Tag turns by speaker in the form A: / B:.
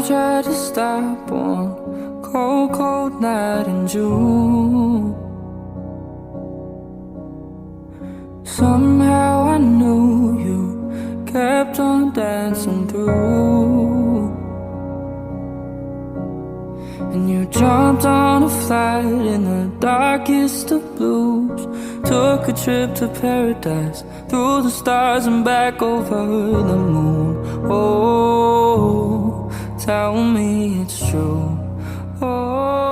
A: tried to stop one cold, cold night in June. Somehow I knew you kept on dancing through. And you jumped on a flight in the darkest of blues. Took a trip to paradise, through the stars and back over the moon. Oh, tell me it's true. Oh.